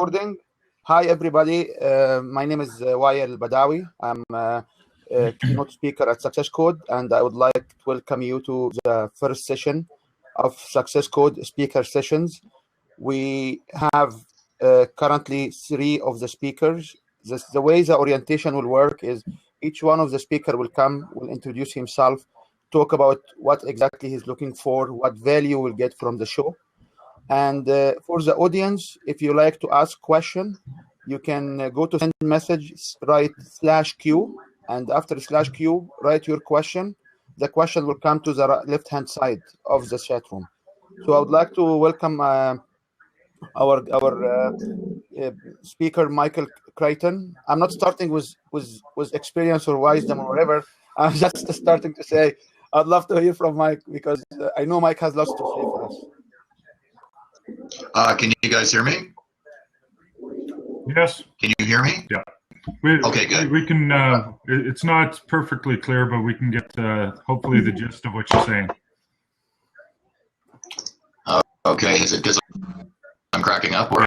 Recording. Hi, everybody. My name is Wael Badawi. I'm a keynote speaker at Success Code, and I would like to welcome you to the first session of Success Code speaker sessions. We have currently 3 of the speakers. The way the orientation will work is each one of the speaker will introduce himself, talk about what exactly he's looking for, what value we'll get from the show. And for the audience, if you like to ask question, you can go to send message, write /Q, and after /Q, write your question. The question will come to the left-hand side of the chat room. So I would like to welcome our speaker, Michael Crichton. I'm not starting with experience or wisdom or whatever. I'm just starting to say I'd love to hear from Mike because I know Mike has lots to say for us. Can you guys hear me? Yes. Can you hear me? Yeah. Okay, good. We can. It's not perfectly clear, but we can get hopefully the gist of what you're saying. Okay. Is it because I'm cracking up, or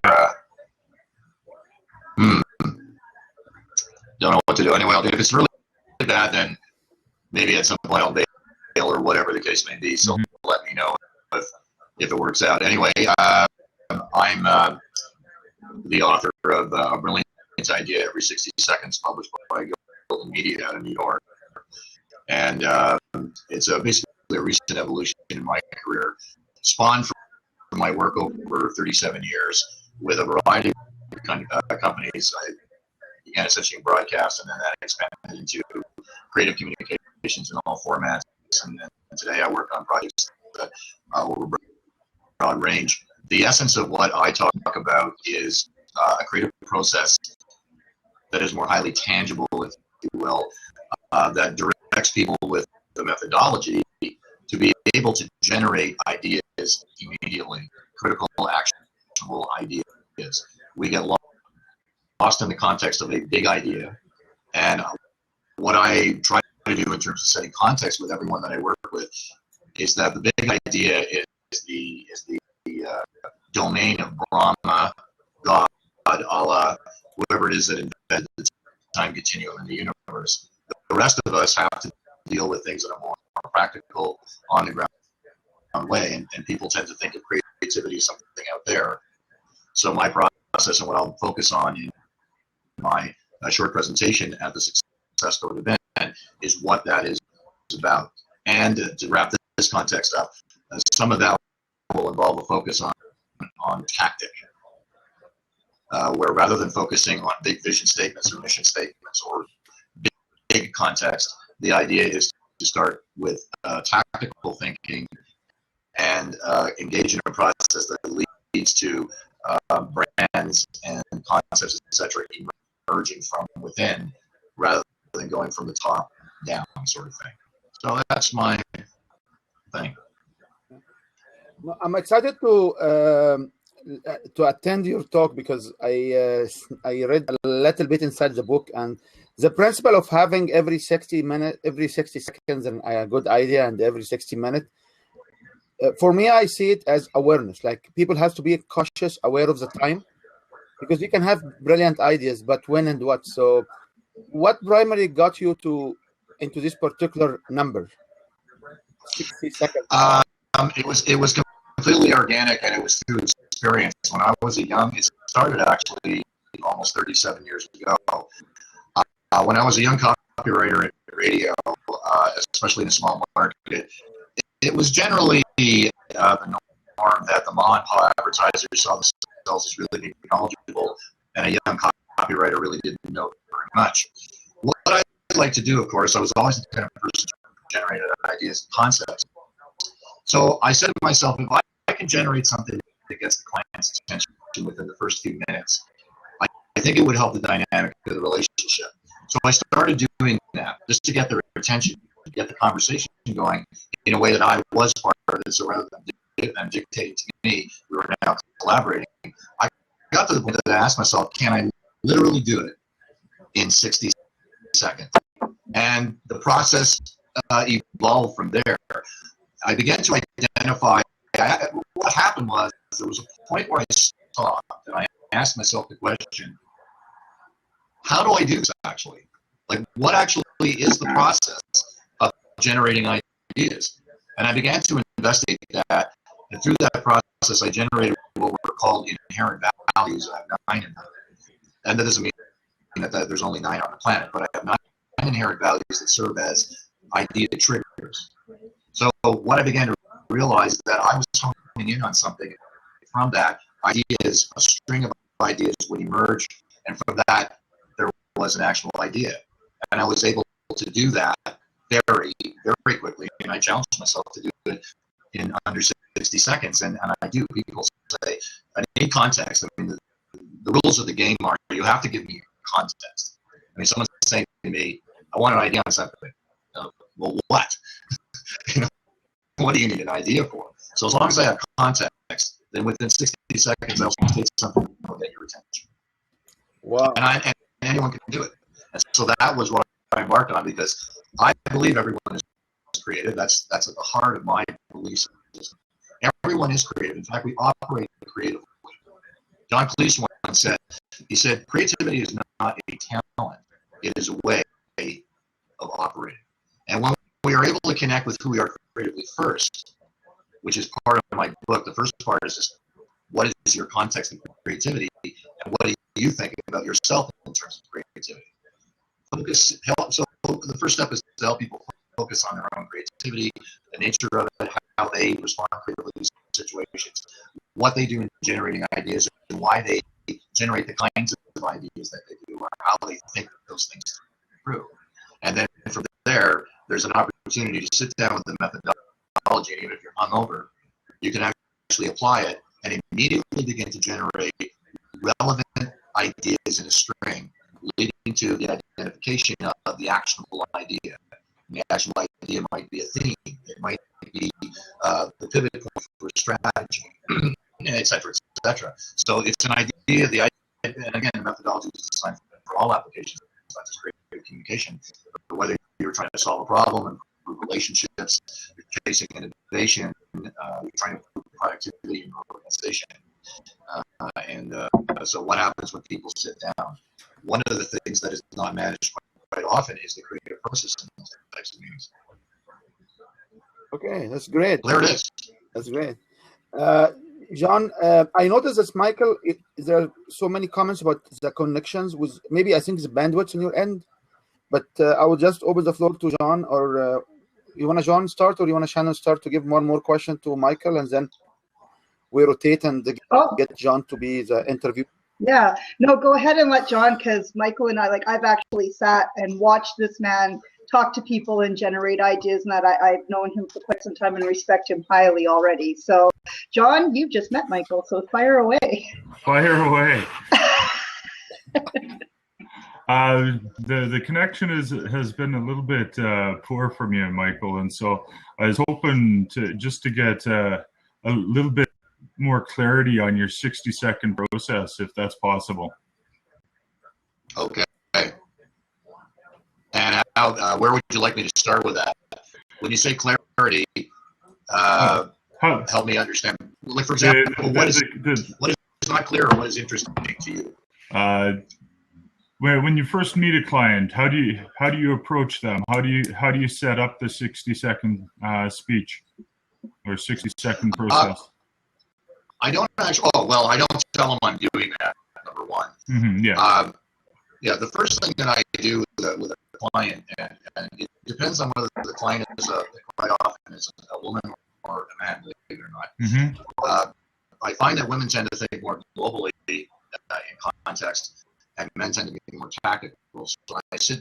don't know what to do? Anyway, if it's really bad, then maybe at some point I'll bail or whatever the case may be. So let me know if it works out. Anyway, I'm the author of A Brilliant Idea Every 60 Seconds, published by Golden Media out of New York. And it's basically a recent evolution in my career, spawned from my work over 37 years with a variety of companies. I began essentially in broadcast, and then that expanded into creative communications in all formats. And today I work on projects that over broad range. The essence of what I talk about is a creative process that is more highly tangible, if you will, that directs people with the methodology to be able to generate ideas immediately, critical, actionable ideas. We get lost in the context of a big idea, and what I try to do in terms of setting context with everyone that I work with is that the big idea is the domain of Brahma, God, Allah, whoever it is that invented the time continuum in the universe. The rest of us have to deal with things in a more practical, on the ground way, and people tend to think of creativity as something out there. So my process and what I'll focus on in my short presentation at the Success Code event is what that is about. And to wrap this context up, some of that will involve a focus on tactic, where rather than focusing on big vision statements or mission statements or big context, the idea is to start with tactical thinking and engage in a process that leads to brands and concepts, etc., emerging from within rather than going from the top down, sort of thing. So that's my thing. I'm excited to attend your talk because I read a little bit inside the book, and the principle of having every 60 seconds a good idea, and every 60 minutes. For me, I see it as awareness. Like, people have to be cautious, aware of the time, because you can have brilliant ideas, but when and what. So, what primarily got you into this particular number? 60 seconds. It was completely organic, and it was through experience. When I was it started actually almost 37 years ago. When I was a young copywriter at radio, especially in a small market, it was generally the norm that the mom and pop advertisers saw themselves as really being knowledgeable, and a young copywriter really didn't know very much. What I like to do, of course, I was always the kind of person who generated ideas and concepts. So I said to myself, if I can generate something that gets the client's attention within the first few minutes, I think it would help the dynamic of the relationship. So I started doing that just to get their attention, to get the conversation going in a way that I was part of it. So rather than them dictating to me, we were now collaborating. I got to the point that I asked myself, can I literally do it in 60 seconds? And the process evolved from there. I began to identify what happened was there was a point where I stopped and I asked myself the question, how do I do this actually? Like, what actually is the process of generating ideas? And I began to investigate that. And through that process, I generated what were called inherent values. I have 9 of them. And that doesn't mean that there's only 9 on the planet, but I have 9 inherent values that serve as idea triggers. So what I began to realize is that I was honing in on something. From that, ideas, a string of ideas would emerge, and from that, there was an actual idea. And I was able to do that very, very quickly, and I challenged myself to do it in under 60 seconds, and I do. People say, I need context. I mean, the rules of the game are you have to give me context. I mean, someone's saying to me, I want an idea on something. Well, what? What do you need an idea for? So as long as I have context, then within 60 seconds, I'll say something that will get your attention. Wow. And anyone can do it. And so that was what I embarked on, because I believe everyone is creative. That's at the heart of my belief system. Everyone is creative. In fact, we operate creatively. John Cleese once said, he said, creativity is not a talent. It is a way of operating. And when we are able to connect with who we are creatively first, which is part of my book, the first part is just, what is your context of creativity, and what do you think about yourself in terms of creativity? So the first step is to help people focus on their own creativity, the nature of it, how they respond creatively to situations, what they do in generating ideas, and why they generate the kinds of ideas that they do, or how they think those things through. And then from there, there's an opportunity to sit down with the methodology, and even if you're hungover, you can actually apply it and immediately begin to generate relevant ideas in a string, leading to the identification of the actionable idea. And the actionable idea might be a theme, it might be the pivot point for strategy, et cetera, et cetera. So it's an idea, and again, the methodology is designed for all applications, not just creative communication, but whether you're trying to solve a problem, improve relationships, you're chasing innovation, you're trying to improve productivity in your organization. So what happens when people sit down? One of the things that is not managed quite often is the creative process in those types of meetings. Okay, that's great. There it is. That's great. John, I noticed that Michael, there are so many comments about the connections with, maybe I think it's bandwidth on your end, but I will just open the floor to John, or you want to John start, or you want to Shannon start to give more question to Michael, and then we rotate and get John to be the interview. Yeah, no, go ahead and let John, because Michael and I, I've actually sat and watched this man talk to people and generate ideas, and that I've known him for quite some time and respect him highly already. So, John, you've just met Michael, so fire away. Fire away. The connection has been a little bit poor from you, Michael, and so I was hoping to get a little bit more clarity on your 60-second process, if that's possible. Okay. And where would you like me to start with that? When you say clarity, help me understand. Like, for example, what is not clear, or what is interesting to you? When you first meet a client, how do you approach them? How do you set up the 60-second speech or 60-second process? I don't actually. Oh well, I don't tell them I'm doing that. Number one. Mm-hmm, yeah. Yeah. The first thing that I do with a client, and it depends on whether the client is quite often is a woman or a man, believe it or not. Mm-hmm. I find that women tend to think more globally in context, and men tend to be more tactical. So I sit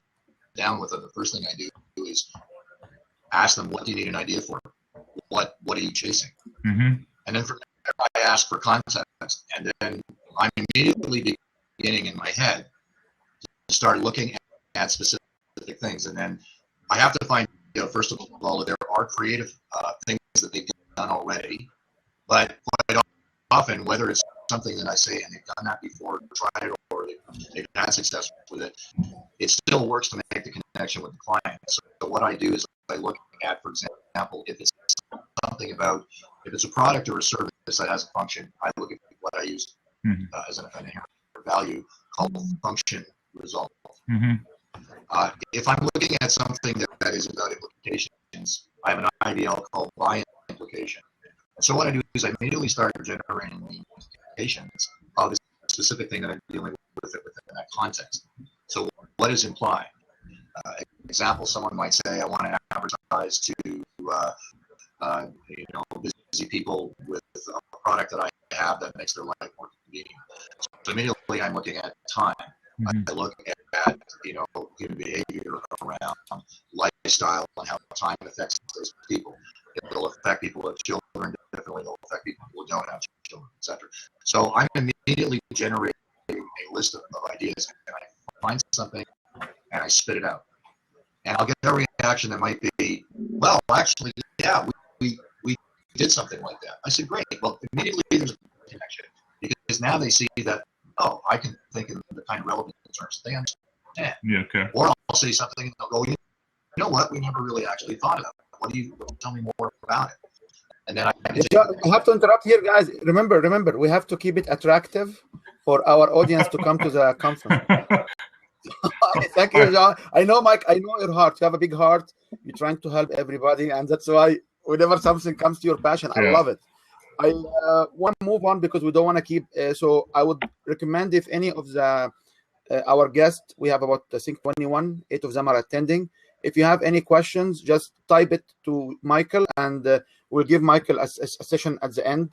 down with them. The first thing I do is ask them, "What do you need an idea for? What are you chasing?" Mm-hmm. And then from there, I ask for context, and then I'm immediately beginning in my head to start looking at specific things. And then I have to find, first of all, that there are creative things that they've done already, but quite often, whether it's something that I say and they've done that before, tried it, or they've had success with it, it still works to make the connection with the client. So what I do is I look at, for example, if it's something about, if it's a product or a service that has a function, I look at what I use as an inherent value called function result. If I'm looking at something that is about implications, I have an IDL called by implication. So what I do is I immediately start generating the implications of the specific thing that I'm dealing with it within that context. So what is implied? Example, someone might say, I want to advertise to busy people with a product that I have that makes their life more convenient. So immediately I'm looking at time. I look at human behavior around lifestyle and how time affects those people. It'll affect people with children differently. It'll affect people who don't have children, etc. So I'm immediately generating a list of ideas, and I find something and I spit it out. And I'll get a reaction that might be, well, actually, yeah, we did something like that. I said, great. Well, immediately there's a connection, because now they see that, oh, I can think in the kind of relevant terms they understand. Yeah, okay. Or I'll say something and they'll go, you know what? We never really actually thought of it. What do you tell me more about it? And then I have to interrupt here, guys. Remember, we have to keep it attractive for our audience to come to the conference. Thank you, John. I know, Mike, I know your heart. You have a big heart. You're trying to help everybody, and that's why whenever something comes to your passion, I love it. I want to move on because we don't want to keep. So I would recommend, if any of the our guests, we have about, I think, 21, 8 of them are attending. If you have any questions, just type it to Michael, and we'll give Michael a session at the end.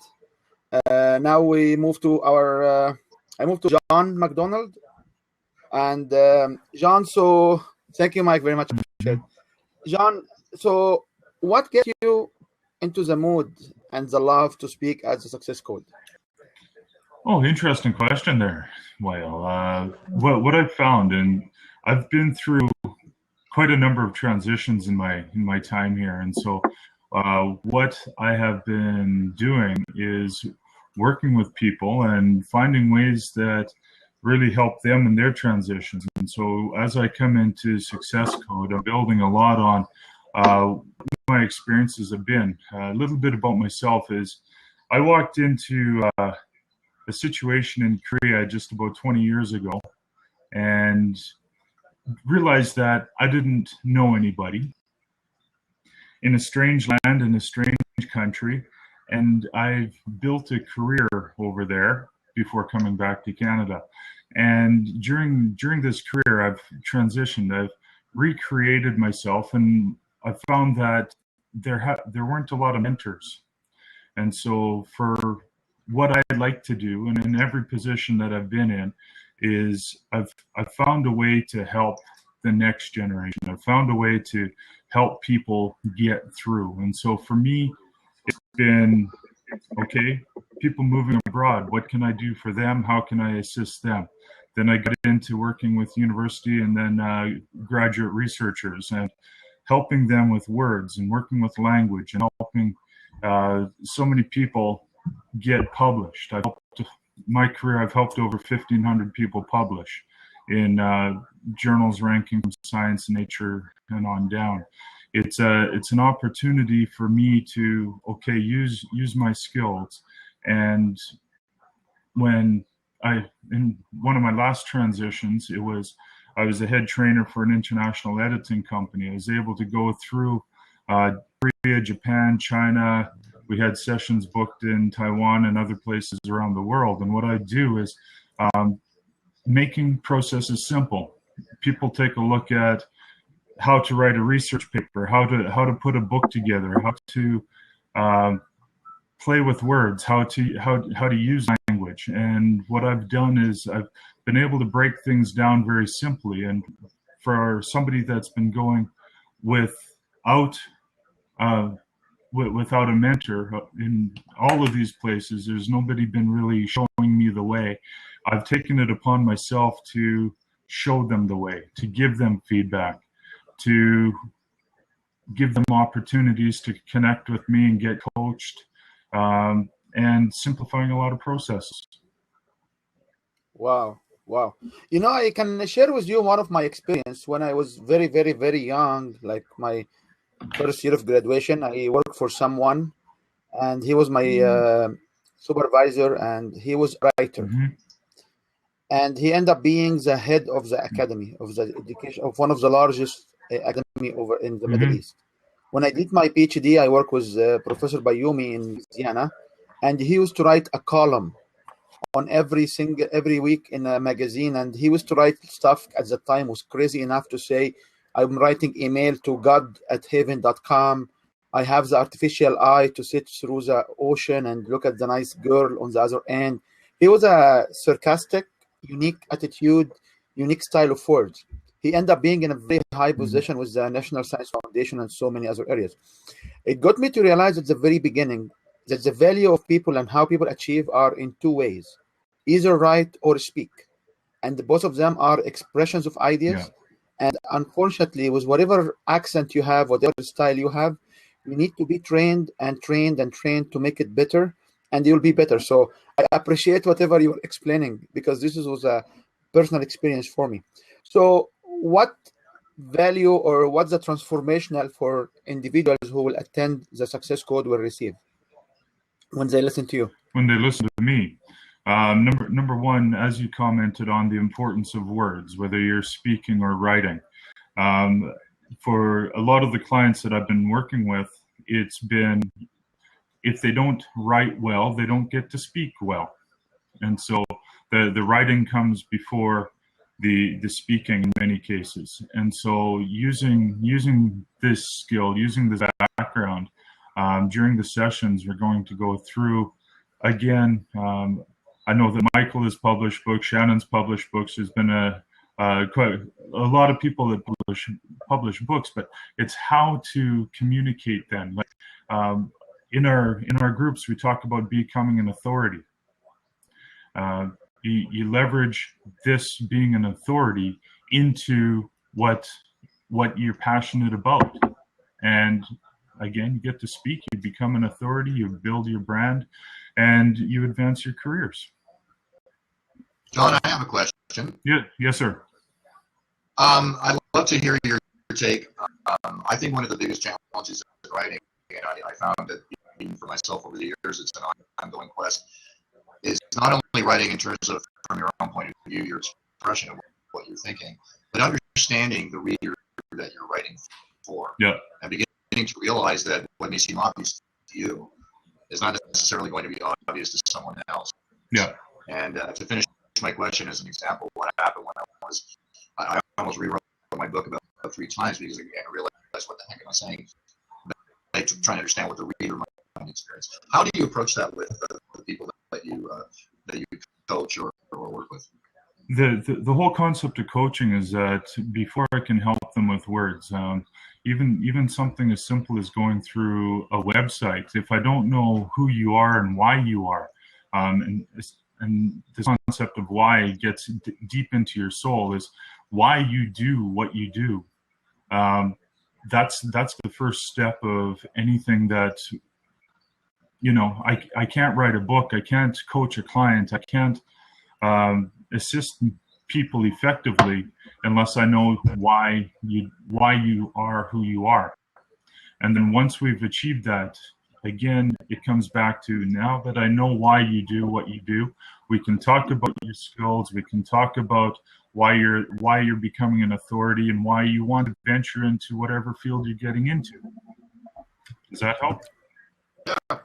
Now we move to our. I move to John McDonald. And John, so thank you, Mike, very much. John, so what gets you into the mood and the love to speak as a success coach? Oh, interesting question there, Wael. What I've found, and I've been through quite a number of transitions in my time here, and so what I have been doing is working with people and finding ways that really help them in their transitions. And so as I come into Success Code, I'm building a lot on what my experiences have been. A little bit about myself is I walked into a situation in Korea just about 20 years ago and realized that I didn't know anybody in a strange land, in a strange country, and I've built a career over there before coming back to Canada. And during this career, I've transitioned, I've recreated myself, and I found that there weren't a lot of mentors. And so for what I like to do, and in every position that I've been in, is I've found a way to help the next generation. I've found a way to help people get through. And so for me, it's been, okay, people moving abroad, what can I do for them? How can I assist them? Then I got into working with university and then graduate researchers and helping them with words and working with language and helping so many people get published. My career, I've helped over 1,500 people publish in journals ranking from Science, Nature, and on down. It's an opportunity for me to use my skills. And when in one of my last transitions, I was a head trainer for an international editing company. I was able to go through Korea, Japan, China. We had sessions booked in Taiwan and other places around the world. And what I do is making processes simple. People take a look at how to write a research paper, how to put a book together, how to play with words, how to use language. And what I've done is I've been able to break things down very simply. And for somebody that's been going without a mentor in all of these places, there's nobody been really showing me the way. I've taken it upon myself to show them the way, to give them feedback, to give them opportunities to connect with me and get coached, and simplifying a lot of processes. Wow. You know, I can share with you one of my experience when I was very, very, very young, like my first year of graduation. I worked for someone, and he was my supervisor, and he was a writer. Mm-hmm. And he ended up being the head of the academy of the education of one of the largest academy over in the Middle East. When I did my PhD, I worked with Professor Bayoumi in Louisiana, and he used to write a column on every week in a magazine, and he used to write stuff at the time was crazy enough to say, I'm writing email to god@heaven.com. I have the artificial eye to sit through the ocean and look at the nice girl on the other end. He was a sarcastic, unique attitude, unique style of words. He ended up being in a very high position with the National Science Foundation and so many other areas. It got me to realize at the very beginning that the value of people and how people achieve are in two ways, either write or speak. And both of them are expressions of ideas. Yeah. And unfortunately, with whatever accent you have, whatever style you have, you need to be trained and trained and trained to make it better, and you'll be better. So I appreciate whatever you're explaining, because this was a personal experience for me. So what value or what's the transformational for individuals who will attend the Success Code will receive when they listen to you? When they listen to me, number one, as you commented on the importance of words, whether you're speaking or writing. For a lot of the clients that I've been working with, it's been, if they don't write well, they don't get to speak well. And so the writing comes before the speaking in many cases. And so using this skill, using this background, during the sessions, we're going to go through, again, I know that Michael has published books, Shannon's published books. There's been quite a lot of people that publish books, but it's how to communicate them. Like in our groups, we talk about becoming an authority. You leverage this being an authority into what you're passionate about, and again, you get to speak. You become an authority. You build your brand, and you advance your careers. John, I have a question. Yeah, yes, sir. I'd love to hear your take. I think one of the biggest challenges in writing, and I found that even for myself over the years, it's an ongoing quest, is not only writing in terms of from your own point of view, your expression of what you're thinking, but understanding the reader that you're writing for. Yeah. And beginning to realize that what may seem obvious to you is not necessarily going to be obvious to someone else. Yeah. And to finish my question as an example, what happened when I almost rewrote my book about 3 times because I realized what the heck am I saying? I try to understand what the reader might experience. How do you approach that with the people that you coach or work with? The whole concept of coaching is that before I can help them with words, even something as simple as going through a website, if I don't know who you are and why you are, and this concept of why gets deep into your soul, is why you do what you do. That's the first step of anything that, I can't write a book. I can't coach a client. I can't assist people effectively unless I know why you are who you are. And then once we've achieved that, again, it comes back to, now that I know why you do what you do, we can talk about your skills. We can talk about why you're becoming an authority and why you want to venture into whatever field you're getting into. Does that help? Yeah.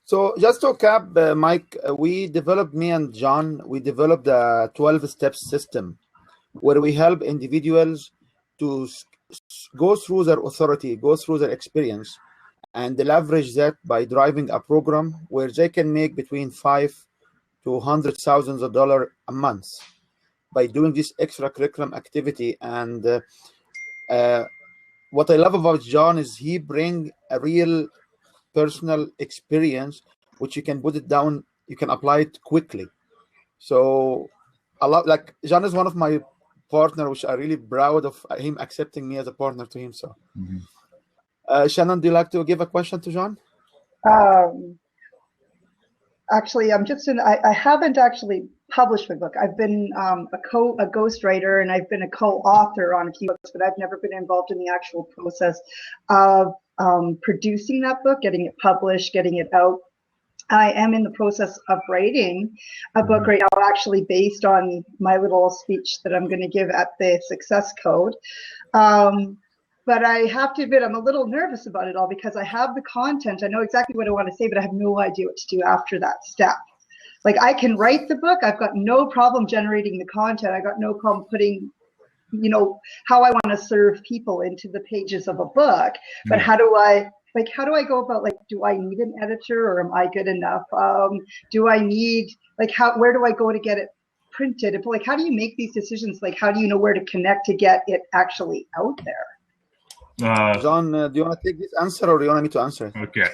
So just to cap, Mike, me and John, we developed a 12-step system where we help individuals to go through their authority, go through their experience, and leverage that by driving a program where they can make between $5,000 to $100,000 a month by doing this extracurriculum activity. And what I love about John is he brings a real personal experience, which you can put it down, you can apply it quickly. So a lot, like John is one of my partner, which I'm really proud of him accepting me as a partner to him. So Shannon, do you like to give a question to John? Actually, I haven't actually published my book. I've been a ghostwriter, and I've been a co-author on a few books, but I've never been involved in the actual process of producing that book, getting it published, getting it out. I am in the process of writing a book right now, actually based on my little speech that I'm going to give at the Success Code. But I have to admit, I'm a little nervous about it all because I have the content. I know exactly what I want to say, but I have no idea what to do after that step. Like, I can write the book. I've got no problem generating the content. I got no problem putting, you know, how I want to serve people into the pages of a book. But how do I go about, like, do I need an editor or am I good enough? Do I need, like, where do I go to get it printed? If, like, how do you make these decisions? Like, how do you know where to connect to get it actually out there? John, do you want to take this answer or do you want me to answer it? Okay.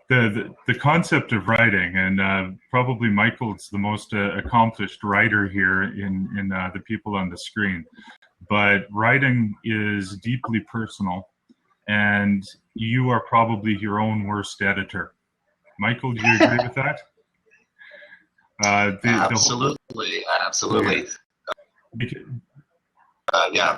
The concept of writing, and probably Michael's the most accomplished writer here in the people on the screen, but writing is deeply personal, and you are probably your own worst editor. Michael, do you agree with that? Absolutely.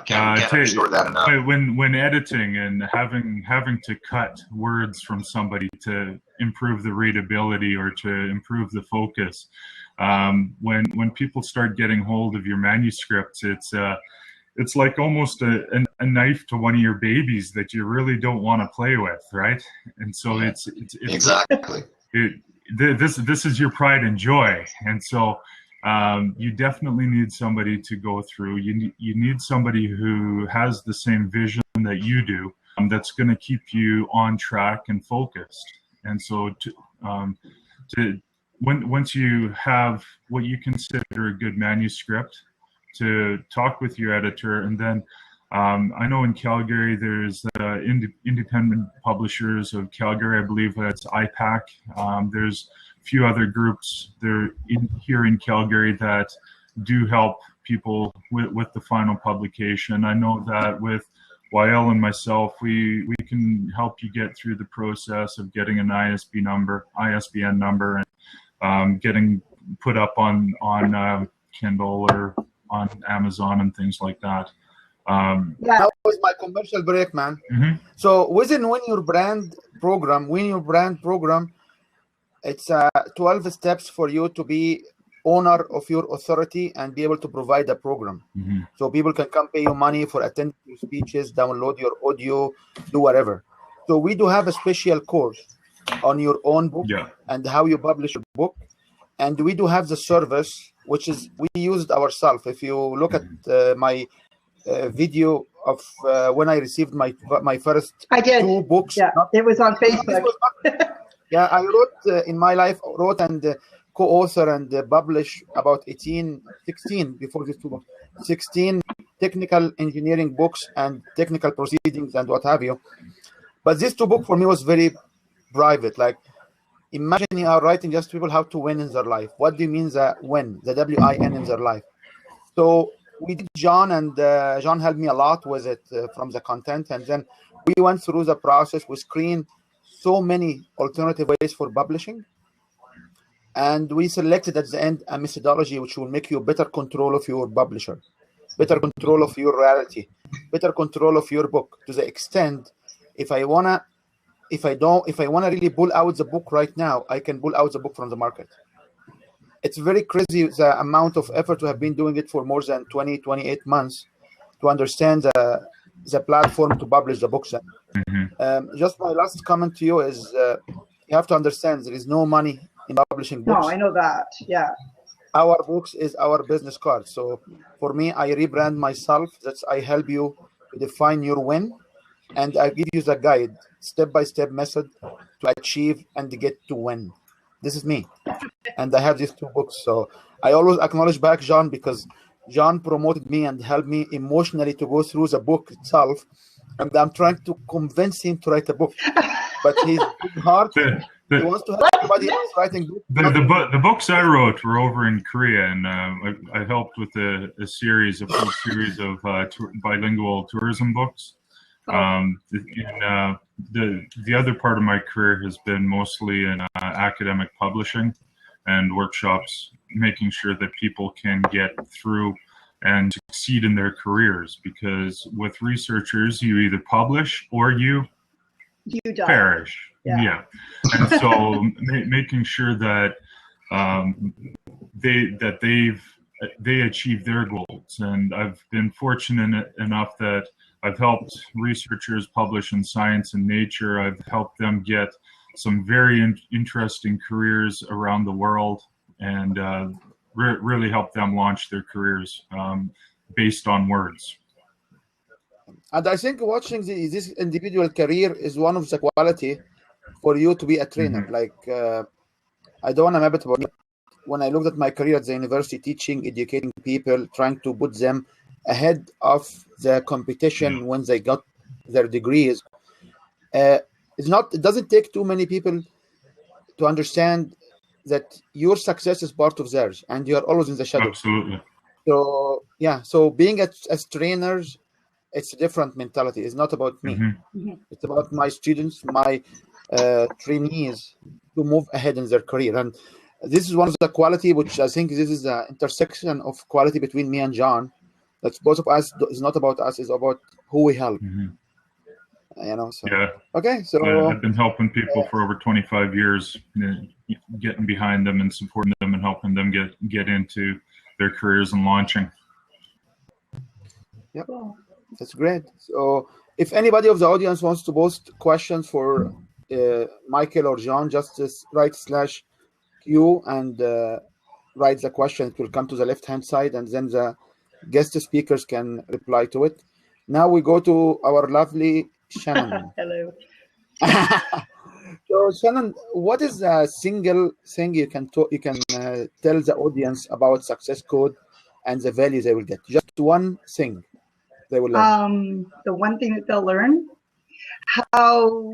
Can't restore that enough. When editing and having to cut words from somebody to improve the readability or to improve the focus, when people start getting hold of your manuscripts, it's like almost a knife to one of your babies that you really don't want to play with, right? And so it's exactly. This is your pride and joy, and so you definitely need somebody to go through. You need somebody who has the same vision that you do, that's going to keep you on track and focused. And so once you have what you consider a good manuscript, to talk with your editor. And then I know in Calgary there's independent publishers of Calgary. I believe that's IPAC. There's a few other groups here in Calgary that do help people with the final publication. I know that with Wael and myself, we can help you get through the process of getting an ISBN number, and getting put up on Kindle or on Amazon and things like that. That was my commercial break, man. So within Win Your Brand program, it's 12 steps for you to be owner of your authority and be able to provide a program. So people can come pay you money for attending your speeches, download your audio, do whatever. So we do have a special course on your own book and how you publish your book. And we do have the service, which is we used ourselves. If you look at my video of when I received my first two books. Yeah, it was on Facebook. Yeah, I wrote in my life, and co-author and published about 16 before these two books, 16 technical engineering books and technical proceedings and what have you. But these two books for me was very private. Like, imagine you are writing just people how to win in their life. What do you mean the win, the W-I-N in their life? So we did John, and John helped me a lot with it from the content. And then we went through the process. We screened so many alternative ways for publishing. And we selected at the end a methodology which will make you better control of your publisher, better control of your reality, better control of your book, to the extent if I wanna really pull out the book right now, I can pull out the book from the market. It's very crazy the amount of effort to have been doing it for more than 28 months to understand the platform to publish the books. Just my last comment to you is you have to understand there is no money in publishing books. No, I know that. Yeah. Our books is our business card. So for me, I rebrand myself. That's I help you to define your win, and I give you the guide, step-by-step method to achieve and get to win. This is me, and I have these two books. So I always acknowledge back John, because John promoted me and helped me emotionally to go through the book itself, and I'm trying to convince him to write a book, but he's hard. He wants to have somebody else writing books. The books I wrote were over in Korea, and I helped with a full series of bilingual tourism books. The other part of my career has been mostly in academic publishing and workshops, making sure that people can get through and succeed in their careers. Because with researchers, you either publish or you You die. perish. Yeah. And so making sure that they achieve their goals. And I've been fortunate enough that I've helped researchers publish in Science and Nature. I've helped them get some very interesting careers around the world, and really helped them launch their careers based on words. And I think watching this individual career is one of the quality for you to be a trainer. Mm-hmm. Like, I don't want to map it, but when I looked at my career at the university, teaching, educating people, trying to put them ahead of the competition when they got their degrees, it doesn't take too many people to understand that your success is part of theirs, and you are always in the shadow. Absolutely. So yeah, so being as trainers, it's a different mentality. It's not about me. Mm-hmm. It's about my students, my trainees, to move ahead in their career. And this is one of the quality which I think this is the intersection of quality between me and John. That's both of us. It's not about us. It's about who we help. Mm-hmm. So yeah. Okay, so I've been helping people for over 25 years, getting behind them and supporting them and helping them get into their careers and launching. Yep, that's great. So if anybody of the audience wants to post questions for Michael or John, just write /Q and write the question. It will come to the left-hand side, and then the guest speakers can reply to it. Now we go to our lovely Shannon. Hello. So Shannon, what is a single thing you can tell the audience about Success Code and the value they will get? Just one thing they will learn. The one thing that they'll learn, how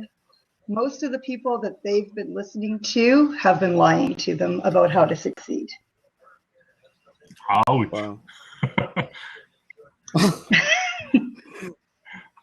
most of the people that they've been listening to have been lying to them about how to succeed. Ouch. Wow.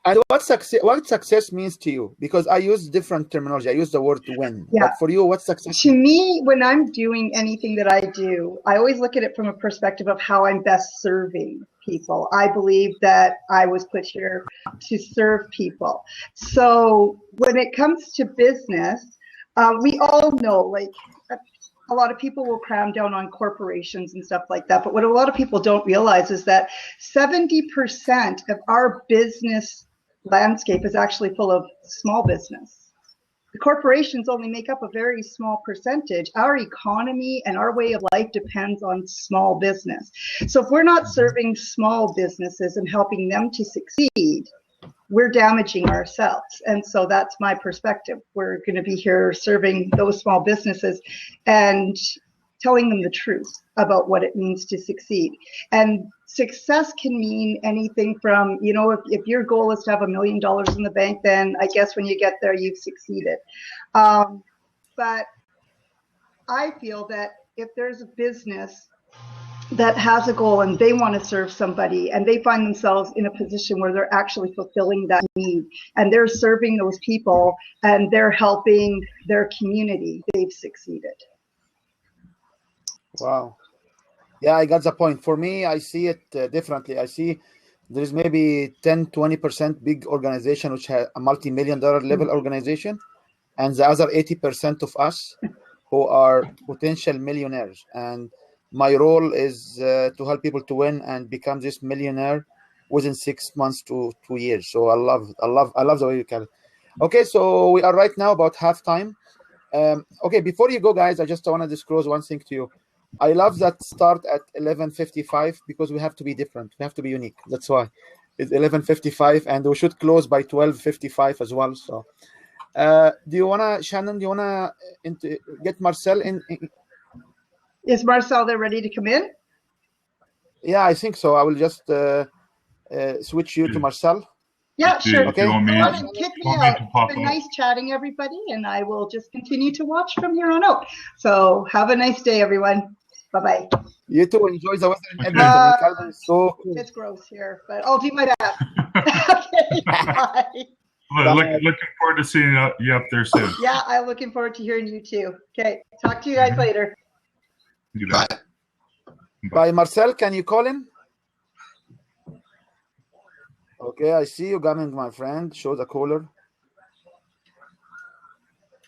And what success means to you? Because I use different terminology. I use the word win. Yeah. But for you, what's success? To me, when I'm doing anything that I do, I always look at it from a perspective of how I'm best serving people. I believe that I was put here to serve people. So when it comes to business, we all know, like, a lot of people will cram down on corporations and stuff like that. But what a lot of people don't realize is that 70% of our business landscape is actually full of small business. The corporations only make up a very small percentage. Our economy and our way of life depends on small business. So if we're not serving small businesses and helping them to succeed, we're damaging ourselves. And so that's my perspective. We're going to be here serving those small businesses and telling them the truth about what it means to succeed. And success can mean anything from, if your goal is to have $1 million in the bank, then I guess when you get there, you've succeeded. But I feel that if there's a business that has a goal and they want to serve somebody and they find themselves in a position where they're actually fulfilling that need and they're serving those people and they're helping their community, they've succeeded. Wow. Yeah, I got the point. For me, I see it differently. I see there's maybe 10-20% big organization which has a multi-million-dollar level organization, and the other 80% of us who are potential millionaires. And my role is to help people to win and become this millionaire within 6 months to 2 years. So I love the way you can. Okay, so we are right now about halftime. Okay, before you go, guys, I just want to disclose one thing to you. I love that start at 11:55 because we have to be different. We have to be unique. That's why it's 11:55, and we should close by 12:55 as well. So, Shannon? Do you wanna get Marcel in? Is Marcel there ready to come in? Yeah, I think so. I will just switch you to Marcel. Yeah, sure. Okay. Kick me out. It's been nice chatting, everybody, and I will just continue to watch from here on out. So have a nice day, everyone. Bye-bye. You too. Enjoy the weather in Edmonton. It's so cool. It's gross here, but I'll do my best. Okay, bye. Looking forward to seeing you up there soon. Yeah, I'm looking forward to hearing you too. Okay, talk to you guys later. Bye. Bye, Marcel. Can you call in? Okay, I see you coming, my friend. Show the caller.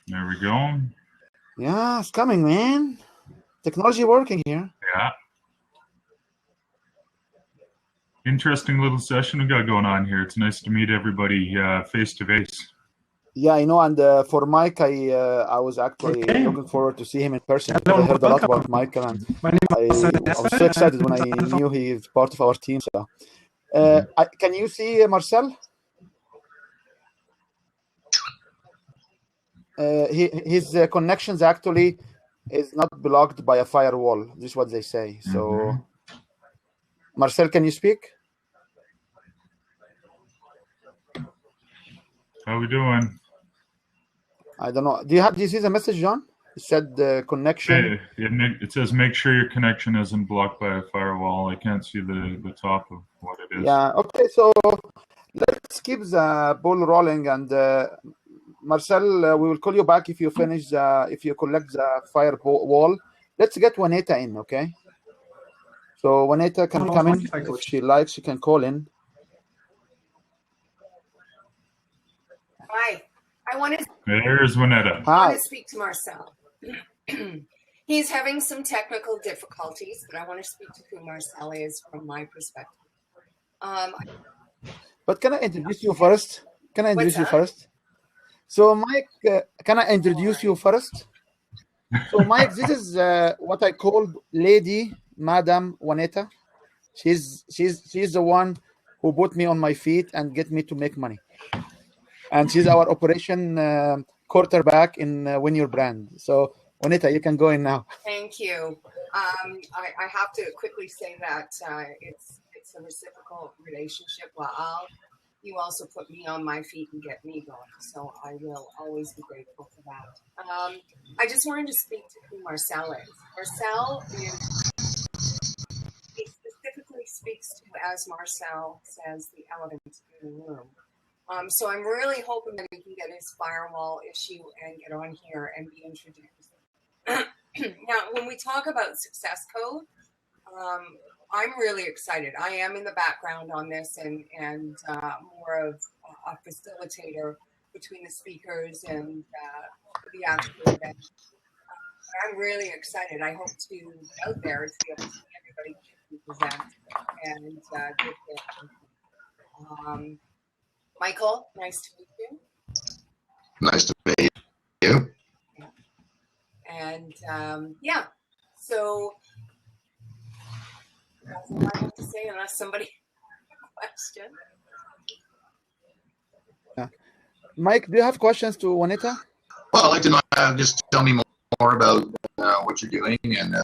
There we go. Yeah, it's coming, man. Technology working here. Yeah. Interesting little session we got going on here. It's nice to meet everybody face to face. Yeah, I know. And for Mike, I was actually looking forward to see him in person. Hello, I heard a lot welcome. about Michael, and My name I is was so excited when I knew he is part of our team. So, can you see Marcel? His connections actually is not blocked by a firewall. This is what they say. So, Marcel, can you speak? How we doing? I don't know. Do you see the message, John? It said connection. It says make sure your connection isn't blocked by a firewall. I can't see the top of what it is. Yeah. Okay. So let's keep the ball rolling, and Marcel, we will call you back if you finish if you collect the firewall. Let's get Juanita in, okay? So Juanita can come in if she likes. She can call in. Hi. I want There's Juanita. to speak to Marcel. He's having some technical difficulties, but I want to speak to who Marcel is from my perspective. But can I introduce you first? So Mike, can I introduce you first? So Mike, this is what I call Lady Madam Juanita. She's the one who put me on my feet and get me to make money. And she's our operation quarterback in Win Your Brand. So Juanita, you can go in now. Thank you. I have to quickly say that it's a reciprocal relationship. Wael, you also put me on my feet and get me going. So I will always be grateful for that. I just wanted to speak to who Marcel is. Marcel is, he specifically speaks to, as Marcel says, the elephant in the room. So I'm really hoping that he can get his firewall issue and get on here and be introduced. Now, when we talk about Success Code, I'm really excited. I am in the background on this and more of a facilitator between the speakers and the actual event. I'm really excited. I hope to be out there to be able to see everybody present and give their Michael, nice to meet you. Nice to meet you. And yeah, so that's all I have to say unless somebody has a question. Yeah. Mike, do you have questions to Juanita? Well, I'd like to know, just tell me more about what you're doing and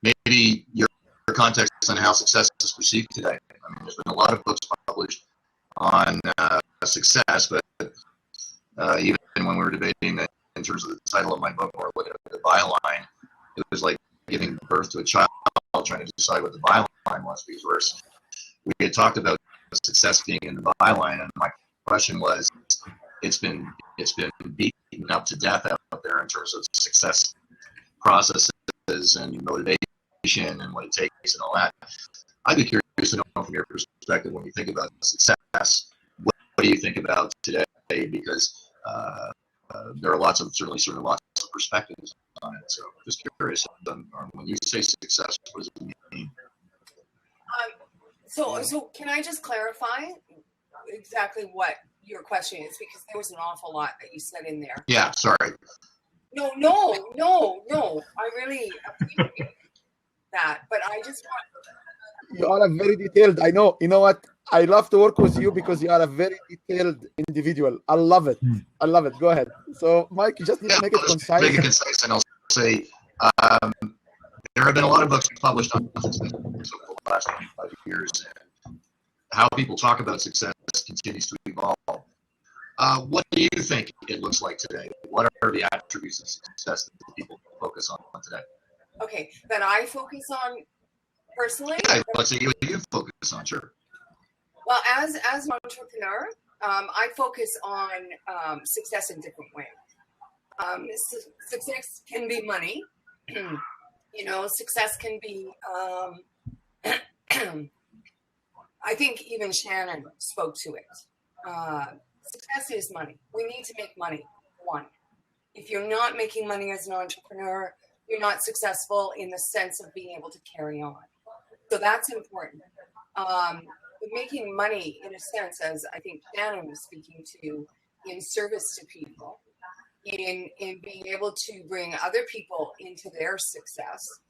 maybe your context on how success is perceived today. I mean, there's been a lot of books published on success, but even when we were debating that in terms of the title of my book or whatever the byline, it was like giving birth to a child trying to decide what the byline was, because we had talked about success being in the byline, and my question was, it's been beaten up to death out there in terms of success processes and motivation and what it takes and all that. I'd be curious to know from your perspective, when you think about success, what do you think about today? Because there are certainly lots of perspectives on it. So just curious, when you say success, what does it mean? So can I just clarify exactly what your question is? Because there was an awful lot that you said in there. Yeah, sorry. No. I really appreciate that, but I just want. You are a very detailed. I know. You know what? I love to work with you because you are a very detailed individual. I love it. Go ahead. So, Mike, you just need to make it concise. Make it concise, and I'll say there have been a lot of books published on success over the last 25 years, and how people talk about success continues to evolve. What do you think it looks like today? What are the attributes of success that people focus on today? Okay, that I focus on personally. Yeah, let's see what you focus on. Sure. Well, as an entrepreneur, I focus on success in different ways. Success can be money. Success can be. I think even Shannon spoke to it. Success is money. We need to make money. One. If you're not making money as an entrepreneur, you're not successful in the sense of being able to carry on. So that's important. Making money, in a sense, as I think Shannon was speaking to, in service to people, in being able to bring other people into their success,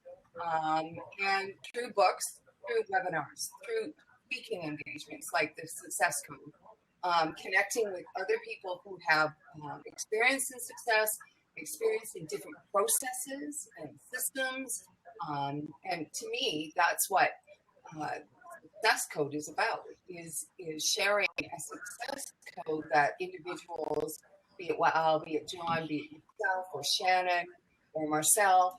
and through books, through webinars, through speaking engagements like the Success Code, connecting with other people who have experience in success, experience in different processes and systems. And to me, that's what Success Code is about, is sharing a success code that individuals, be it Wael, be it John, be it yourself or Shannon or Marcel,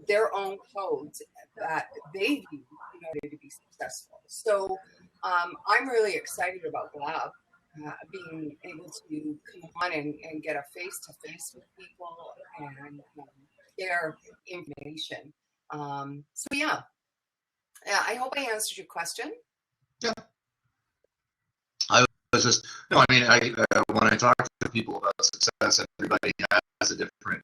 their own codes that they view in order to be successful. So I'm really excited about Wael. Being able to come on and get a face-to-face with people and share information. So yeah, I hope I answered your question. Yeah. I was just, no, I mean, when I talk to people about success, everybody has a different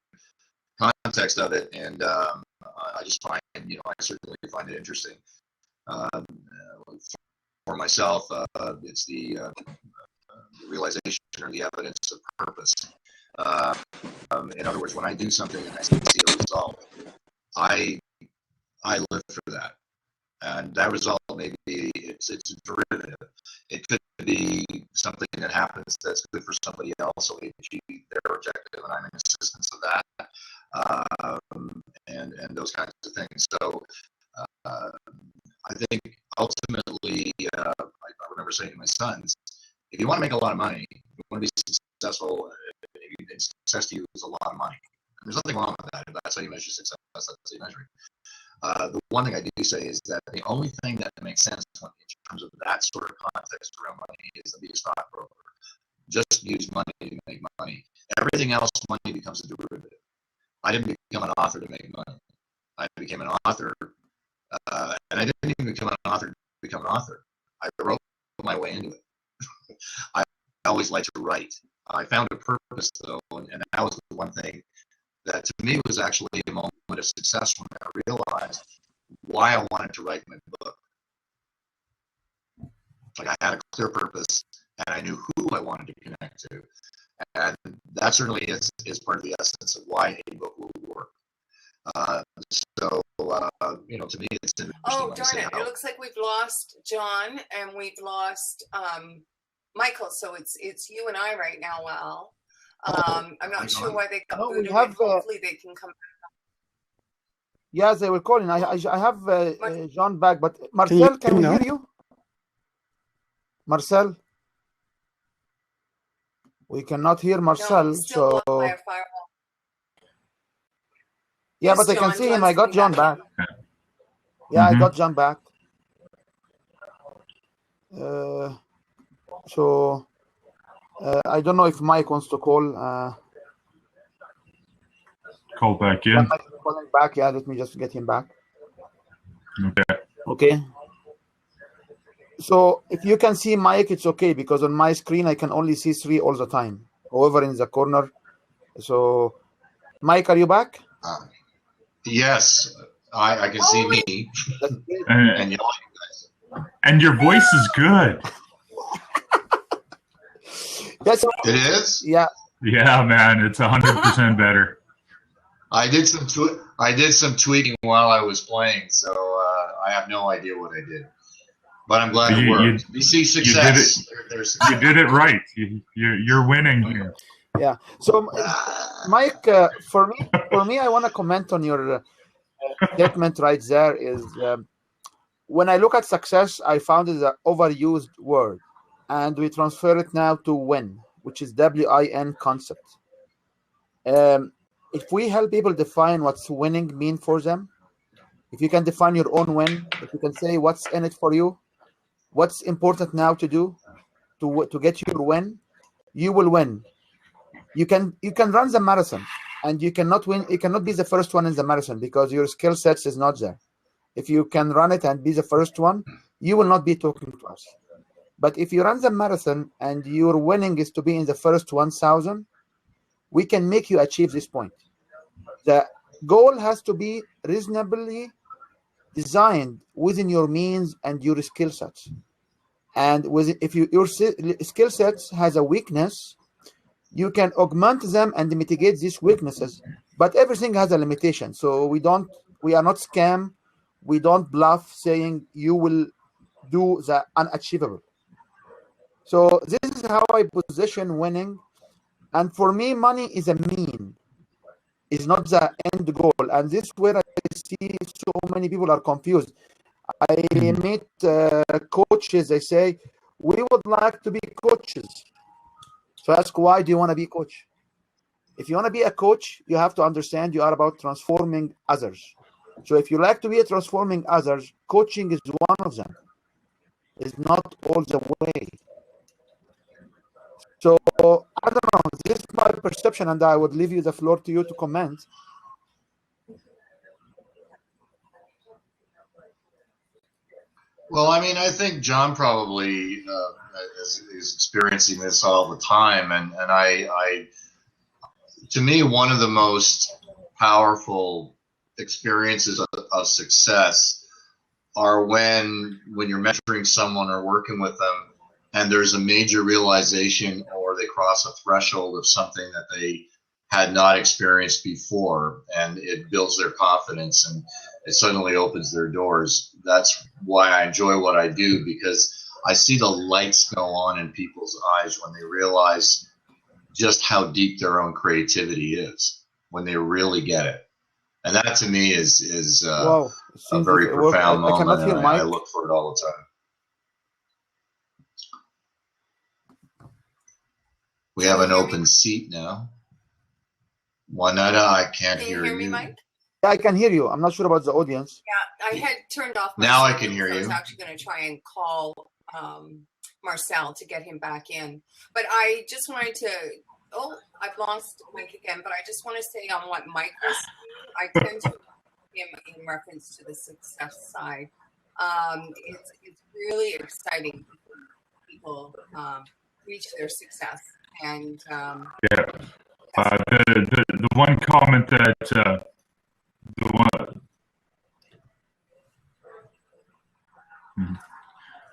context of it. And I just find, I certainly find it interesting. For myself, it's the realization or the evidence of purpose. In other words, when I do something and I see a result, I live for that. And that result, maybe it's a derivative. It could be something that happens that's good for somebody else, so they achieve their objective, and I'm in assistance of that, and those kinds of things. So I think ultimately, I remember saying to my sons, if you want to make a lot of money, if you want to be successful, success to you is a lot of money. And there's nothing wrong with that. If that's how you measure success, that's how you measure it. The one thing I do say is that the only thing that makes sense in terms of that sort of context around money is to be a stockbroker. Just use money to make money. Everything else, money becomes a derivative. I didn't become an author to make money. I became an author, and I didn't even become an author to become an author. I wrote my way into it. I always liked to write. I found a purpose, though, and that was the one thing that to me was actually a moment of success when I realized why I wanted to write my book. Like, I had a clear purpose, and I knew who I wanted to connect to. And that certainly is part of the essence of why a book will work. So, to me, it's interesting. Oh, darn it. It looks like we've lost John and we've lost Michael. So it's you and I right now, Wael. I'm not sure why they got booted. Hopefully they can come back. Yes, they will call in. I have John back, but Marcel, can we hear you? Marcel? We cannot hear Marcel, no, still so... by a firewall. Yeah, but I can see him. I got John back. Yeah, I got John back. So I don't know if Mike wants to call. Call back in. Calling back. Yeah, let me just get him back. Okay. So if you can see Mike, it's okay, because on my screen I can only see 3 all the time, over in the corner. So, Mike, are you back? Yes, I can see me. And and your voice is good. Yes, it is. Yeah. Yeah, man, it's 100% better. I did some tweaking while I was playing, so I have no idea what I did. But I'm glad it worked. We see success. You did it right. You're winning here. Yeah. So, Mike, for me, I want to comment on your statement right there. Is when I look at success, I found it an overused word, and we transfer it now to win, which is WIN concept. If we help people define what's winning mean for them, if you can define your own win, if you can say what's in it for you, what's important now to do to get your win, you will win. You can run the marathon, and you cannot win. You cannot be the first one in the marathon because your skill sets is not there. If you can run it and be the first one, you will not be talking to us. But if you run the marathon and your winning is to be in the first 1,000, we can make you achieve this point. The goal has to be reasonably designed within your means and your skill sets. And if your skill sets has a weakness, you can augment them and mitigate these weaknesses. But everything has a limitation. So we are not scam. We don't bluff saying you will do the unachievable. So this is how I position winning. And for me, money is a mean. It's not the end goal. And this is where I see so many people are confused. I meet coaches, they say, we would like to be coaches. So I ask, why do you want to be a coach? If you want to be a coach, you have to understand you are about transforming others. So if you like to be transforming others, coaching is one of them. It's not all the way. So I don't know. This is my perception, and I would leave you the floor to you to comment. Well, I mean, I think John probably is experiencing this all the time, and I, to me, one of the most powerful experiences of success are when you're mentoring someone or working with them, and there's a major realization, or they cross a threshold of something that they had not experienced before, and it builds their confidence and it suddenly opens their doors. That's why I enjoy what I do, because I see the lights go on in people's eyes when they realize just how deep their own creativity is, when they really get it. And that to me is wow, a very profound moment, and I look for it all the time. We have an open seat now. Juanetta, I can't hear you. Can you hear me, Mike? Yeah, I can hear you. I'm not sure about the audience. Yeah, I had turned off my now I can hear you. I was actually going to try and call Marcel to get him back in. But I just wanted to, I've lost Mike again, but I just want to say on what Mike was saying, I tend to him in reference to the success side. It's really exciting when people reach their success. And the one comment that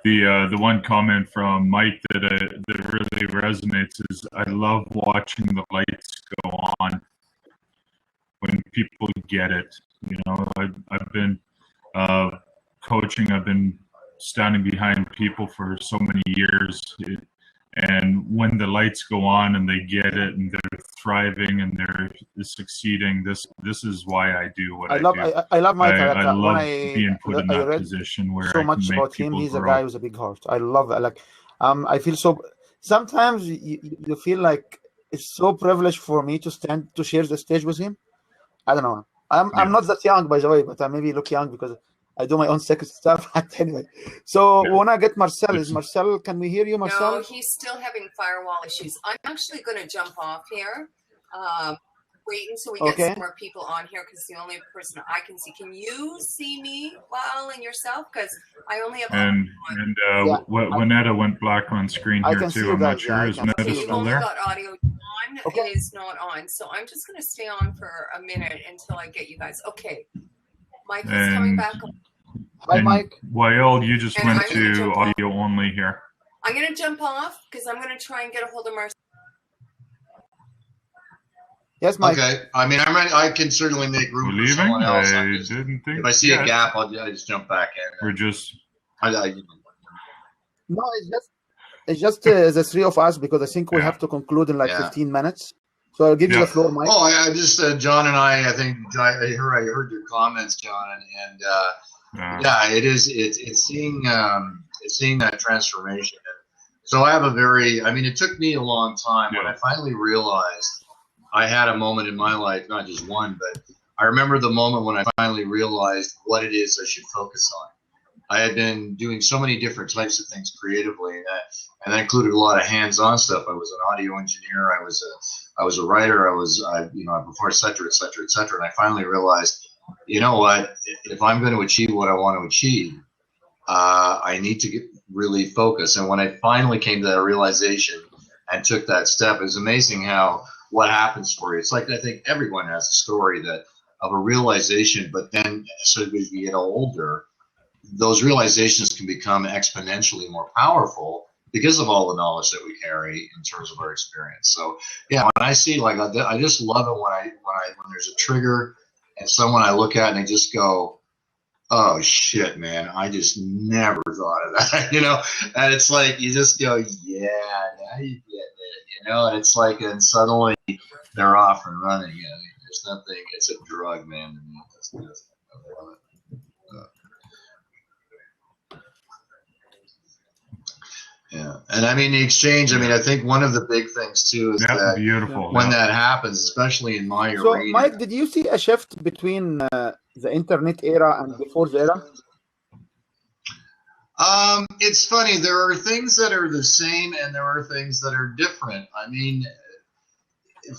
the one comment from Mike that really resonates is, I love watching the lights go on when people get it. You know, I've been coaching. I've been standing behind people for so many years. And when the lights go on and they get it and they're thriving and they're succeeding, this is why I do what I do. I love Mike. I love being put in that position where so I much can make about him. people He's grow. a guy with a big heart. I love it. Like, I feel so. Sometimes you feel like it's so privileged for me to share the stage with him. I don't know. I'm not that young, by the way, but I maybe look young because I do my own secret stuff. Anyway, so when I get Marcel, can we hear you, Marcel? No, he's still having firewall issues. I'm actually going to jump off here. Wait until we get some more people on here, because the only person I can see. Can you see me, Wael, and yourself? Because I only have. Juanetta went black on screen here too. I'm not sure. Is Juanetta still there? Got audio on. Is not on. So I'm just going to stay on for a minute until I get you guys. Okay, Mike is coming back on. Hi, Mike. Wael, you just went to audio only here. I'm going to jump off because I'm going to try and get a hold of Marcel. Yes, Mike. Okay. I mean, I can certainly make room for someone else. If I see a gap, I just jump back in. We're just. No, it's just the three of us, because I think we have to conclude in 15 minutes. So I'll give you the floor, Mike. Oh, I just John and I think I heard your comments, John, and it is. It's seeing that transformation. So I have it took me a long time when I finally realized I had a moment in my life, not just one, but I remember the moment when I finally realized what it is I should focus on. I had been doing so many different types of things creatively, and that included a lot of hands-on stuff. I was an audio engineer. I was a writer. Before et cetera, et cetera, et cetera. And I finally realized, you know what? If I'm going to achieve what I want to achieve, I need to get really focused. And when I finally came to that realization and took that step, it was amazing how what happens for you. It's like, I think everyone has a story that of a realization, but then so as you get older, those realizations can become exponentially more powerful because of all the knowledge that we carry in terms of our experience. So yeah, when I see, like, I just love it when there's a trigger and someone I look at and they just go, oh shit, man, I just never thought of that, you know? And it's like, you just go, yeah, now you get it, you know? And it's like, and suddenly they're off and running. I mean, there's nothing, it's a drug, man, to me. It's just, I love it. Yeah, and I mean the exchange. I mean, I think one of the big things too is that beautiful. When that happens, especially in my So, arena. Mike, did you see a shift between the internet era and before the era? It's funny. There are things that are the same, and there are things that are different. I mean,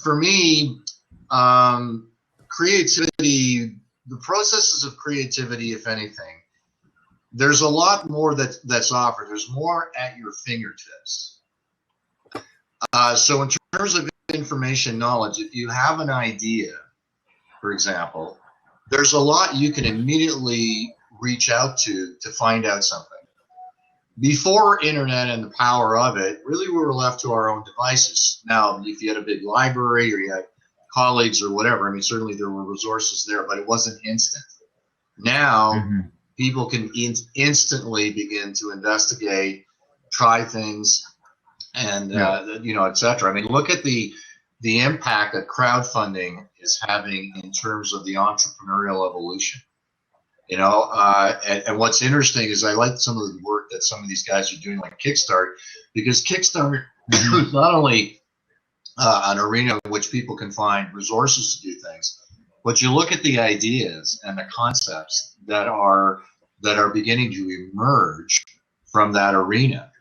for me, creativity, the processes of creativity, if anything, there's a lot more that's offered. There's more at your fingertips. So in terms of information knowledge, if you have an idea, for example, there's a lot you can immediately reach out to find out something. Before internet and the power of it, really we were left to our own devices. Now, if you had a big library or you had colleagues or whatever, I mean, certainly there were resources there, but it wasn't instant. Now, people can instantly begin to investigate, try things, and you know, etc. I mean, look at the impact that crowdfunding is having in terms of the entrepreneurial evolution. You know, and what's interesting is I like some of the work that some of these guys are doing, like Kickstart, because Kickstart is not only an arena in which people can find resources to do things, but you look at the ideas and the concepts that are beginning to emerge from that arena.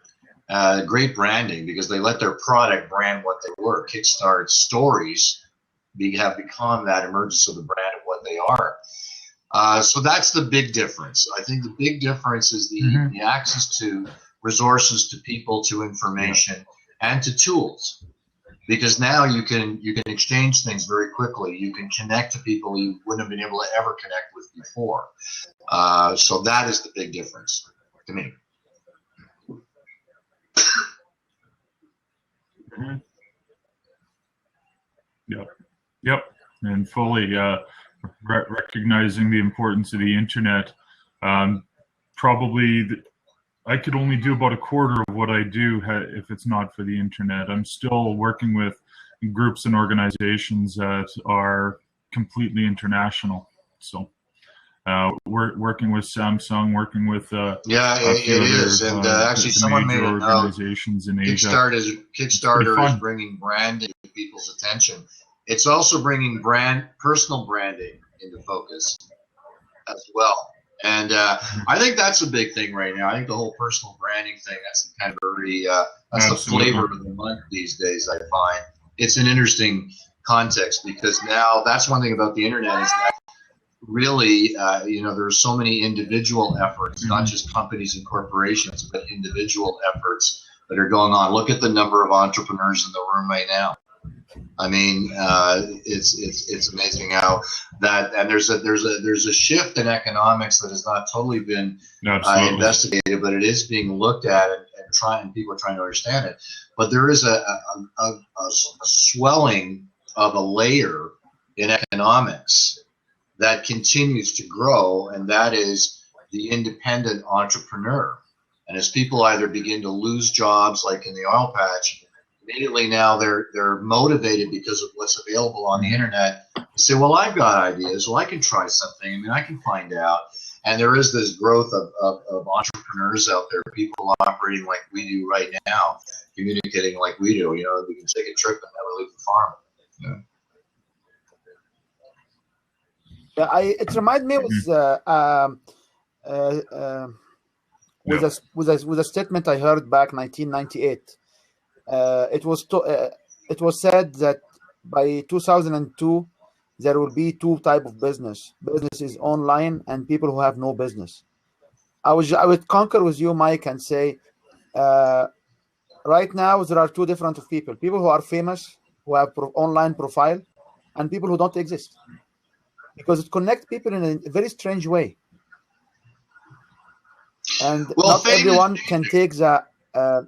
Great branding, because they let their product brand what they were. Kickstart stories have become that emergence of the brand of what they are. So that's the big difference. I think the big difference is the access to resources, to people, to information, and to tools. Because now you can exchange things very quickly. You can connect to people you wouldn't have been able to ever connect with before. So that is the big difference to me. Yep, and fully recognizing the importance of the internet. Probably I could only do about a quarter of what I do if it's not for the internet. I'm still working with groups and organizations that are completely international. So we're working with Samsung, working with it is, and actually someone made a note. Organizations in Asia. Kickstarter is bringing branding to people's attention. It's also bringing personal branding into focus as well. And I think that's a big thing right now. I think the whole personal branding thing, that's kind of very, that's the flavor of the month these days, I find. It's an interesting context, because now that's one thing about the internet is that really, you know, there's so many individual efforts, not just companies and corporations, but individual efforts that are going on. Look at the number of entrepreneurs in the room right now. I mean, it's amazing how that, and there's a shift in economics that has not totally been investigated, but it is being looked at, and people are trying to understand it. But there is a swelling of a layer in economics that continues to grow, and that is the independent entrepreneur. And as people either begin to lose jobs, like in the oil patch, immediately now they're motivated because of what's available on the internet. They say, well, I've got ideas. Well, I can try something. I mean, I can find out. And there is this growth of entrepreneurs out there, people operating like we do right now, communicating like we do. You know, we can take a trip and never leave the farm. Yeah. It reminds me with a statement I heard back 1998. It was said that by 2002 there will be two type of business. Business is online and people who have no business. I would concur with you, Mike, and say right now there are two different of people who are famous, who have online profile and people who don't exist, because it connects people in a very strange way. And Well, not everyone can take the. I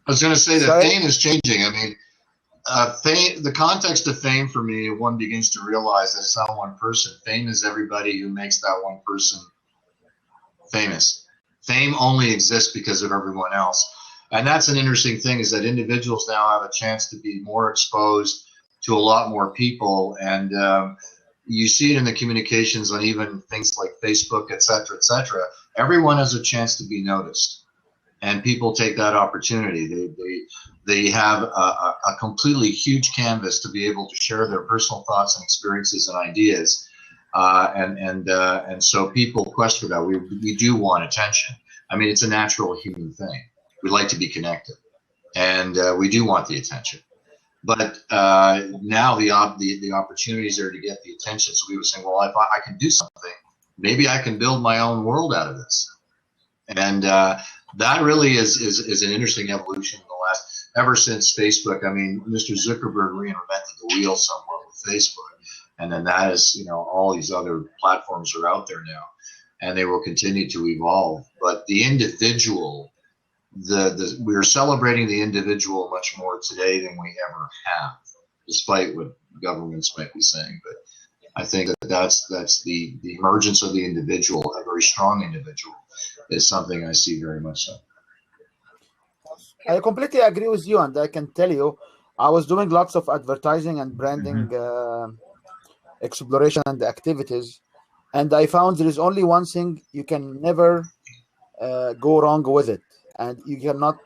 was going to say that Sorry? fame is changing. I mean, fame, the context of fame for me, one begins to realize that it's not one person. Fame is everybody who makes that one person famous. Fame only exists because of everyone else. And that's an interesting thing, is that individuals now have a chance to be more exposed to a lot more people. And you see it in the communications on even things like Facebook, et cetera, et cetera. Everyone has a chance to be noticed. And people take that opportunity. They have a completely huge canvas to be able to share their personal thoughts and experiences and ideas. And so people quest for that. We do want attention. I mean, it's a natural human thing. We like to be connected, and we do want the attention. But now the opportunities are to get the attention. So we were saying, well, if I can do something, maybe I can build my own world out of this. And that really is an interesting evolution in the last, ever since Facebook. I mean, Mr. Zuckerberg reinvented the wheel somewhat with Facebook. And then that is, you know, all these other platforms are out there now, and they will continue to evolve. But the individual, we're celebrating the individual much more today than we ever have, despite what governments might be saying. But I think that's the emergence of the individual, a very strong individual, is something I see very much so. I completely agree with you, and I can tell you, I was doing lots of advertising and branding exploration and activities, and I found there is only one thing you can never go wrong with it, and you cannot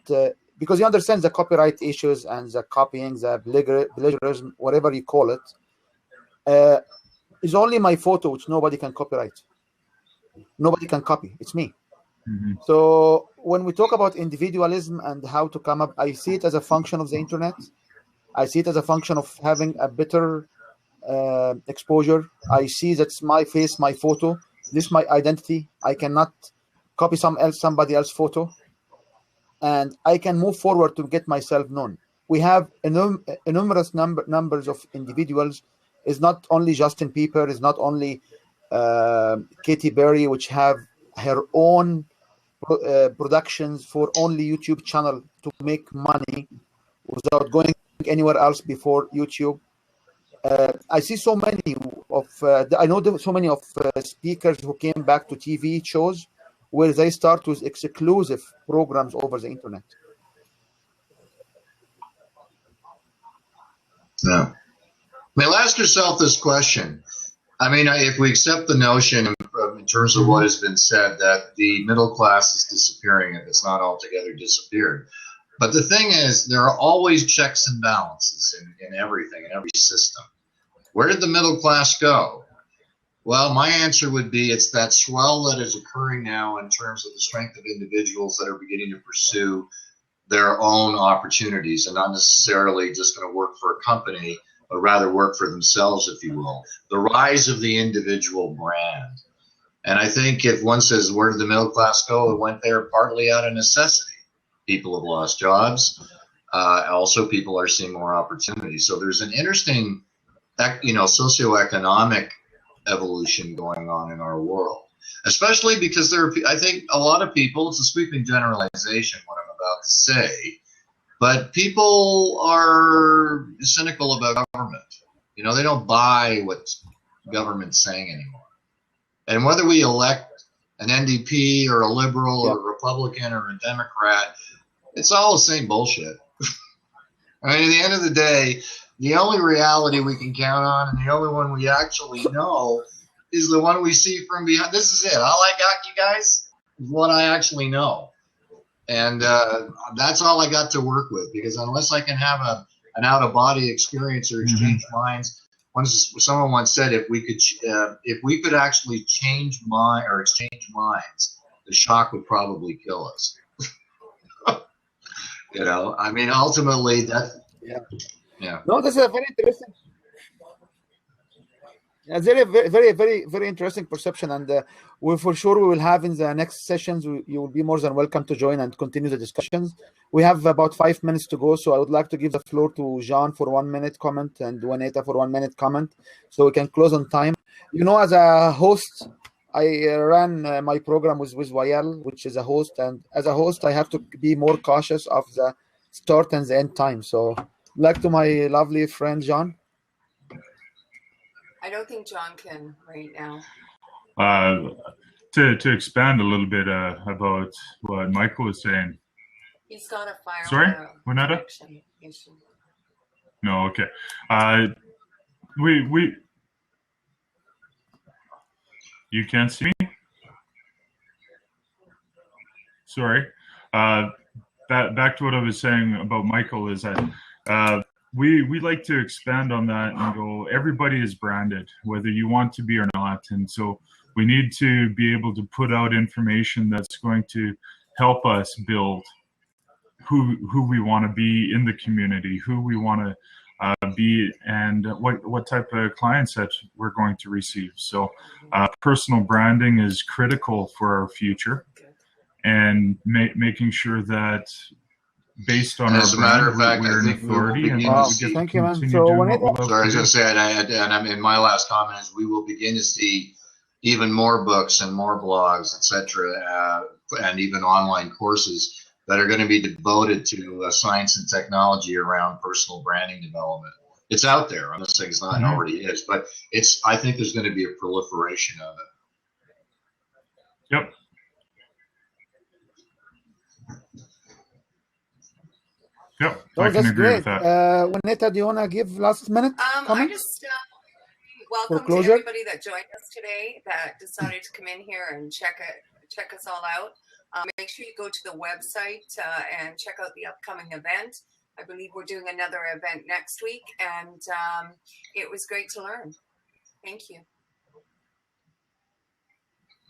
because you understand the copyright issues and the copying, the plagiarism, whatever you call it, is only my photo, which nobody can copyright. Nobody can copy. It's me. So when we talk about individualism and how to come up, I see it as a function of the internet. I see it as a function of having a better exposure. I see that's my face, my photo. This is my identity. I cannot copy somebody else's photo, and I can move forward to get myself known. We have enormous numbers of individuals. It's not only Justin Bieber. It's not only Katy Perry, which have her own productions for only YouTube channel to make money without going anywhere else before YouTube. I see so many of I know so many of speakers who came back to TV shows where they start with exclusive programs over the internet. Yeah. Now, ask yourself this question. I mean, if we accept the notion in terms of what has been said that the middle class is disappearing, and it's not altogether disappeared. But the thing is, there are always checks and balances in everything, in every system. Where did the middle class go? Well, my answer would be it's that swell that is occurring now in terms of the strength of individuals that are beginning to pursue their own opportunities and not necessarily just going to work for a company, but rather work for themselves, if you will. The rise of the individual brand. And I think if one says, where did the middle class go? It went there partly out of necessity. People have lost jobs. Also, people are seeing more opportunities. So there's an interesting, socioeconomic evolution going on in our world, especially because there are, I think, a lot of people, it's a sweeping generalization, what I'm about to say, but people are cynical about government. You know, they don't buy what government's saying anymore. And whether we elect an NDP or a liberal or a Republican or a Democrat, it's all the same bullshit. I mean, at the end of the day, the only reality we can count on and the only one we actually know is the one we see from behind. This is it. All I got, you guys, is what I actually know. And that's all I got to work with, because unless I can have an out-of-body experience or exchange minds, someone once said if we could actually change mind or exchange minds, the shock would probably kill us. You know, I mean, ultimately, that's No, this is a very interesting. It's very interesting perception, and we for sure we will have in the next sessions. You will be more than welcome to join and continue the discussions. We have about 5 minutes to go, so I would like to give the floor to Jean for 1 minute comment and Juanita for 1 minute comment, so we can close on time. You know, as a host, I ran my program with Wael, which is a host, and as a host, I have to be more cautious of the start and the end time. So, like to my lovely friend Jean. I don't think John can right now. To expand a little bit about what Michael was saying. He's got a fire. Sorry, Juanita? Issue. No, okay. We you can't see me? Sorry. Back to what I was saying about Michael is that we like to expand on that and go, everybody is branded, whether you want to be or not. And so we need to be able to put out information that's going to help us build who we want to be in the community, who we want to be, and what type of clients that we're going to receive. So personal branding is critical for our future, and making sure that based on as our a matter brand, of fact, we're I an think we will authority, and begin we to get see. to Thank you, man. continue So doing when what we love Sorry, I was to going do. to say, and I'm in my last comment is we will begin to see even more books and more blogs, etc., and even online courses that are going to be devoted to science and technology around personal branding development. It's out there. I'm not saying it's not, it already is, but it's. I think there's going to be a proliferation of it. Yep. Yep, Oh, I can that's agree great. with that. Juanita, do you want to give last minute I comment? just welcome to closure? everybody that joined us today, that decided to come in here and check us all out. Make sure you go to the website and check out the upcoming event. I believe we're doing another event next week, and it was great to learn. Thank you.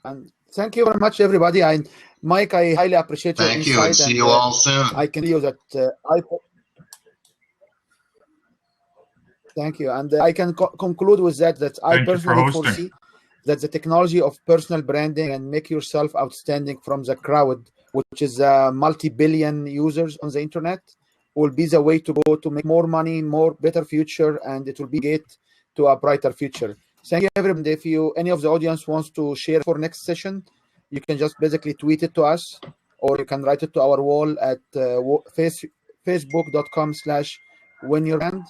And thank you very much, everybody. And Mike, I highly appreciate your Thank insight. you, and see you all soon. I can tell you that thank you, and I can conclude with that I Thank you for personally hosting. foresee that the technology of personal branding and make yourself outstanding from the crowd, which is multi-billion users on the internet, will be the way to go to make more money, better future, and it will be gate to a brighter future. Thank you, everyone. If any of the audience wants to share for next session, you can just basically tweet it to us, or you can write it to our wall at facebook.com/winyourbrand.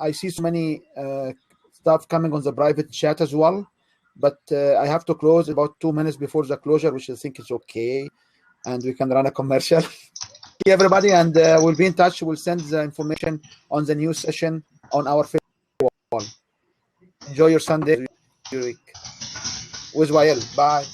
I see so many stuff coming on the private chat as well, but I have to close about 2 minutes before the closure, which I think is okay, and we can run a commercial. Thank you, everybody, and we'll be in touch. We'll send the information on the new session on our Facebook wall. Enjoy your Sunday, your week. With Wael. Bye.